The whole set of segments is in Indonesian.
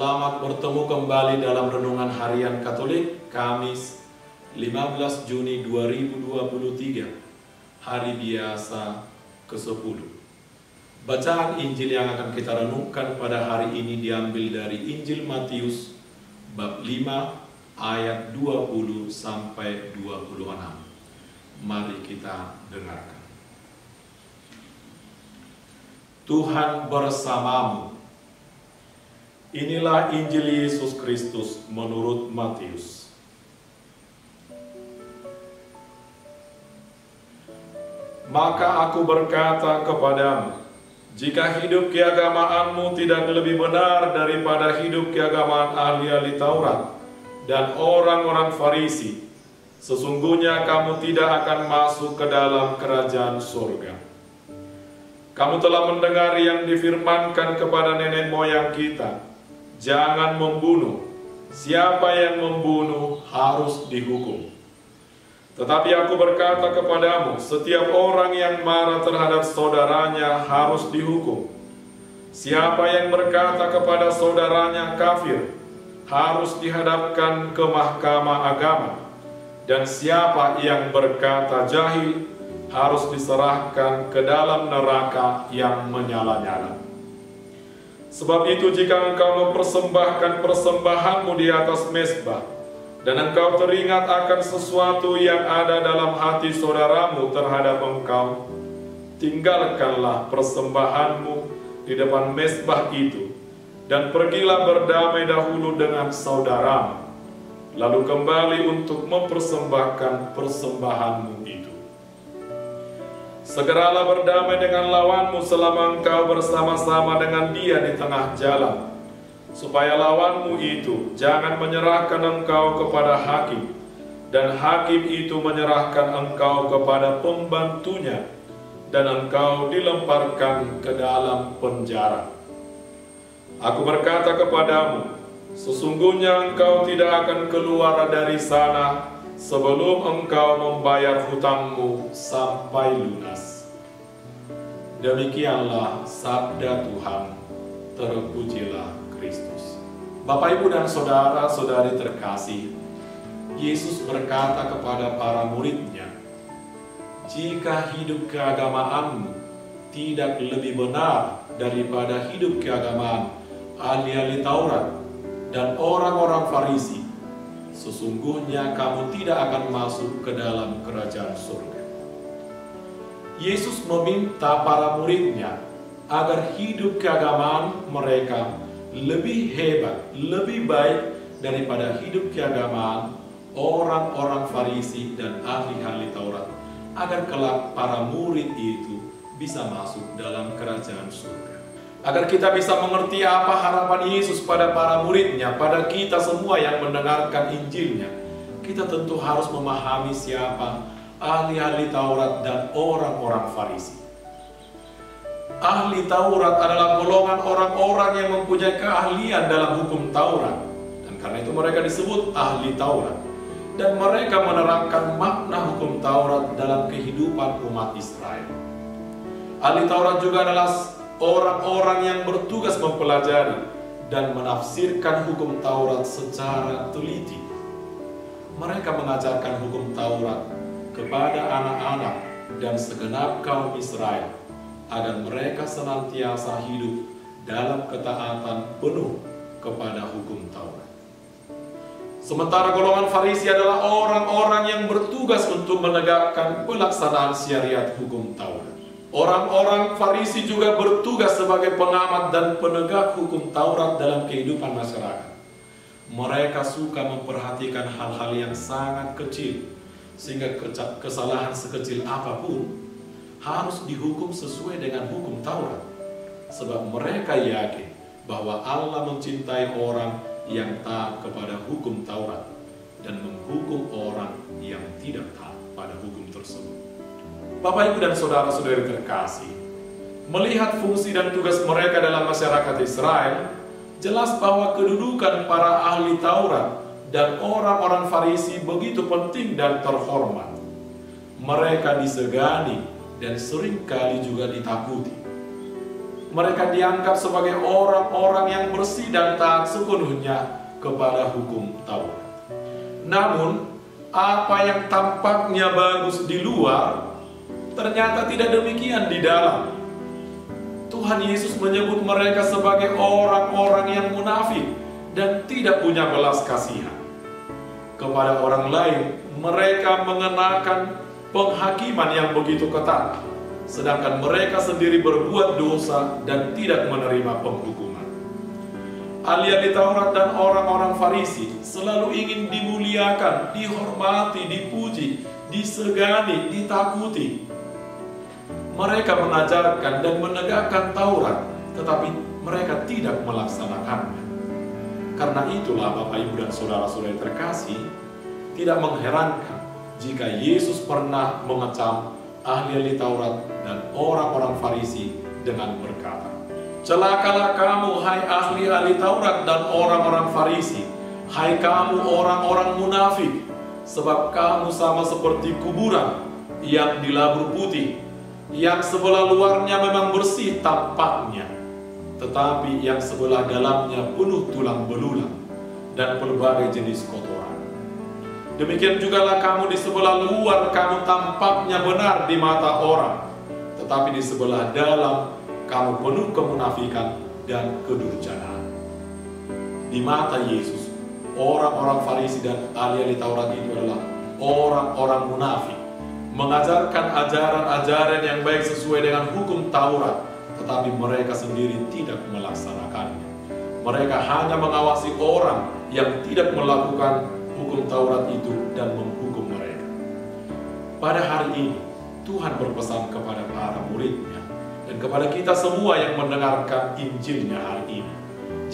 Selamat bertemu kembali dalam Renungan Harian Katolik, Kamis 15 Juni 2023, hari biasa ke-10. Bacaan Injil yang akan kita renungkan pada hari ini diambil dari Injil Matius, bab 5, ayat 20 sampai 26. Mari kita dengarkan. Tuhan bersamamu. Inilah Injil Yesus Kristus menurut Matius. Maka aku berkata kepadamu, jika hidup keagamaanmu tidak lebih benar daripada hidup keagamaan ahli-ahli Taurat dan orang-orang Farisi, sesungguhnya kamu tidak akan masuk ke dalam kerajaan surga. Kamu telah mendengar yang difirmankan kepada nenek moyang kita, jangan membunuh. Siapa yang membunuh harus dihukum. Tetapi aku berkata kepadamu, setiap orang yang marah terhadap saudaranya harus dihukum. Siapa yang berkata kepada saudaranya kafir, harus dihadapkan ke mahkamah agama. Dan siapa yang berkata jahil, harus diserahkan ke dalam neraka yang menyala-nyala. Sebab itu jika engkau mempersembahkan persembahanmu di atas mezbah, dan engkau teringat akan sesuatu yang ada dalam hati saudaramu terhadap engkau, tinggalkanlah persembahanmu di depan mezbah itu, dan pergilah berdamai dahulu dengan saudaramu, lalu kembali untuk mempersembahkan persembahanmu itu. Segeralah berdamai dengan lawanmu selama engkau bersama-sama dengan dia di tengah jalan, supaya lawanmu itu jangan menyerahkan engkau kepada hakim, dan hakim itu menyerahkan engkau kepada pembantunya, dan engkau dilemparkan ke dalam penjara. Aku berkata kepadamu, sesungguhnya engkau tidak akan keluar dari sana sebelum engkau membayar hutangmu sampai lunas. Demikianlah sabda Tuhan. Terpujilah Kristus. Bapak, Ibu, dan saudara-saudari terkasih, Yesus berkata kepada para muridnya, jika hidup keagamaanmu tidak lebih benar daripada hidup keagamaan ahli-ahli Taurat dan orang-orang Farisi, sesungguhnya kamu tidak akan masuk ke dalam kerajaan surga. Yesus meminta para muridnya agar hidup keagamaan mereka lebih hebat, lebih baik daripada hidup keagamaan orang-orang Farisi dan ahli-ahli Taurat, agar kelak para murid itu bisa masuk dalam kerajaan surga. Agar kita bisa mengerti apa harapan Yesus pada para muridnya, pada kita semua yang mendengarkan Injilnya, kita tentu harus memahami siapa ahli-ahli Taurat dan orang-orang Farisi. Ahli Taurat adalah golongan orang-orang yang mempunyai keahlian dalam hukum Taurat, dan karena itu mereka disebut ahli Taurat, dan mereka menerangkan makna hukum Taurat dalam kehidupan umat Israel. Ahli Taurat juga adalah orang-orang yang bertugas mempelajari dan menafsirkan hukum Taurat secara teliti. Mereka mengajarkan hukum Taurat kepada anak-anak dan segenap kaum Israel, agar mereka senantiasa hidup dalam ketaatan penuh kepada hukum Taurat. Sementara golongan Farisi adalah orang-orang yang bertugas untuk menegakkan pelaksanaan syariat hukum Taurat. Orang-orang Farisi juga bertugas sebagai pengamat dan penegak hukum Taurat dalam kehidupan masyarakat. Mereka suka memperhatikan hal-hal yang sangat kecil, sehingga kesalahan sekecil apapun harus dihukum sesuai dengan hukum Taurat. Sebab mereka yakin bahwa Allah mencintai orang yang taat kepada hukum Taurat dan menghukum orang yang tidak taat pada hukum tersebut. Bapak, Ibu, dan saudara-saudari terkasih, melihat fungsi dan tugas mereka dalam masyarakat Israel, jelas bahwa kedudukan para ahli Taurat dan orang-orang Farisi begitu penting dan terhormat. Mereka disegani dan seringkali juga ditakuti. mereka dianggap sebagai orang-orang yang bersih dan taat sepenuhnya kepada hukum Taurat. Namun, apa yang tampaknya bagus di luar, ternyata tidak demikian di dalam. Tuhan Yesus menyebut mereka sebagai orang-orang yang munafik dan tidak punya belas kasihan. Kepada orang lain, mereka mengenakan penghakiman yang begitu ketat, sedangkan mereka sendiri berbuat dosa dan tidak menerima penghukuman. Ahli-ahli Taurat dan orang-orang Farisi selalu ingin dimuliakan, dihormati, dipuji, disegani, ditakuti. Mereka mengajarkan dan menegakkan Taurat, tetapi mereka tidak melaksanakannya. Karena itulah Bapak, Ibu, dan saudara-saudara terkasih, tidak mengherankan jika Yesus pernah mengecam ahli-ahli Taurat dan orang-orang Farisi dengan berkata, "Celakalah kamu, hai ahli-ahli Taurat dan orang-orang Farisi, hai kamu orang-orang munafik, sebab kamu sama seperti kuburan yang dilabur putih, yang sebelah luarnya memang bersih tampaknya, tetapi yang sebelah dalamnya penuh tulang belulang dan berbagai jenis kotoran. Demikian jugalah kamu di sebelah luar, kamu tampaknya benar di mata orang, tetapi di sebelah dalam kamu penuh kemunafikan dan kedurjanaan." Di mata Yesus, orang-orang Farisi dan ahli-ahli Taurat itu adalah orang-orang munafik, mengajarkan ajaran-ajaran yang baik sesuai dengan hukum Taurat, tetapi mereka sendiri tidak melaksanakannya. Mereka hanya mengawasi orang yang tidak melakukan hukum Taurat itu dan menghukum mereka. Pada hari ini, Tuhan berpesan kepada para muridnya dan kepada kita semua yang mendengarkan Injilnya hari ini.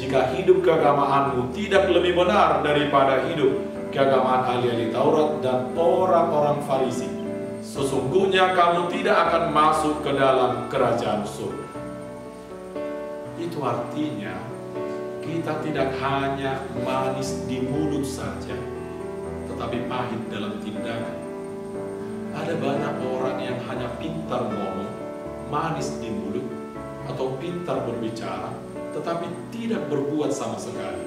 Jika hidup keagamaanmu tidak lebih benar daripada hidup keagamaan ahli-ahli Taurat dan orang-orang Farisi, sesungguhnya kamu tidak akan masuk ke dalam kerajaan surga. Itu artinya kita tidak hanya manis di mulut saja, tetapi pahit dalam tindakan. Ada banyak orang yang hanya pintar ngomong, manis di mulut, atau pintar berbicara, tetapi tidak berbuat sama sekali.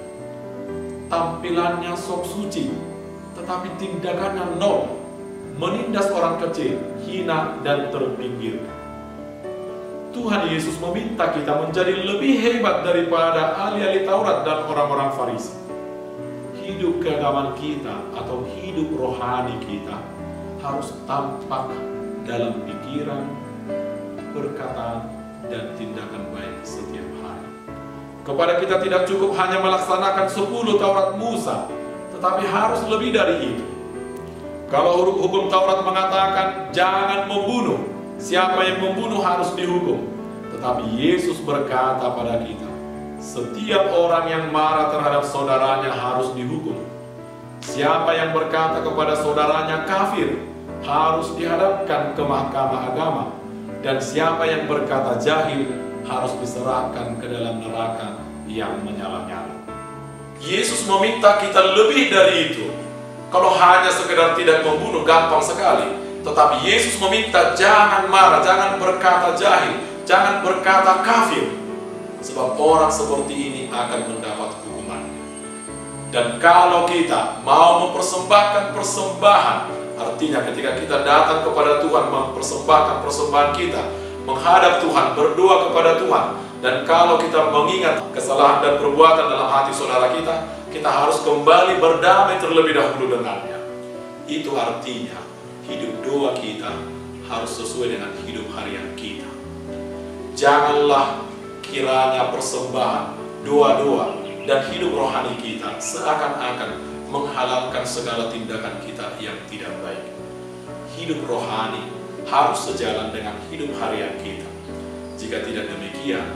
Tampilannya sok suci, tetapi tindakannya nol, menindas orang kecil, hina dan terpinggirkan. Tuhan Yesus meminta kita menjadi lebih hebat daripada ahli-ahli Taurat dan orang-orang Farisi. Hidup keagamaan kita atau hidup rohani kita harus tampak dalam pikiran, perkataan, dan tindakan baik setiap hari. Kepada kita tidak cukup hanya melaksanakan 10 Taurat Musa, tetapi harus lebih dari itu. Kalau hukum Taurat mengatakan jangan membunuh, siapa yang membunuh harus dihukum. Tetapi Yesus berkata pada kita, setiap orang yang marah terhadap saudaranya harus dihukum. Siapa yang berkata kepada saudaranya kafir harus dihadapkan ke mahkamah agama. Dan siapa yang berkata jahil harus diserahkan ke dalam neraka yang menyala-nyala. Yesus meminta kita lebih dari itu. Kalau hanya sekedar tidak membunuh gampang sekali. Tetapi Yesus meminta jangan marah, jangan berkata jahil, jangan berkata kafir. Sebab orang seperti ini akan mendapat hukumannya. Dan kalau kita mau mempersembahkan persembahan, artinya ketika kita datang kepada Tuhan mempersembahkan persembahan kita, menghadap Tuhan, berdoa kepada Tuhan, dan kalau kita mengingat kesalahan dan perbuatan dalam hati saudara kita, kita harus kembali berdamai terlebih dahulu dengannya. Itu artinya hidup doa kita harus sesuai dengan hidup harian kita. Janganlah kiranya persembahan, doa-doa, dan hidup rohani kita seakan-akan menghalalkan segala tindakan kita yang tidak baik. Hidup rohani harus sejalan dengan hidup harian kita. Jika tidak demikian,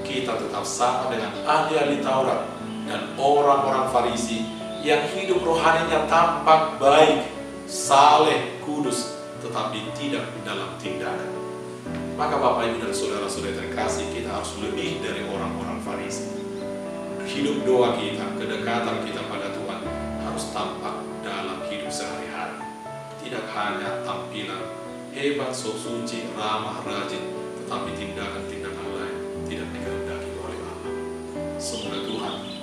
kita tetap sama dengan ahli-ahli Taurat dan orang-orang Farisi yang hidup rohaninya tampak baik, saleh, kudus, tetapi tidak dalam tindakan. Maka Bapak, Ibu, dan saudara-saudara terkasih, kita harus lebih dari orang-orang Farisi. Hidup doa kita, kedekatan kita pada Tuhan harus tampak dalam hidup sehari-hari. Tidak hanya tampilan hebat, sok suci, ramah, rajin, tetapi tindakan-tindakan lain tidak dikehendaki oleh Allah. Semoga Tuhan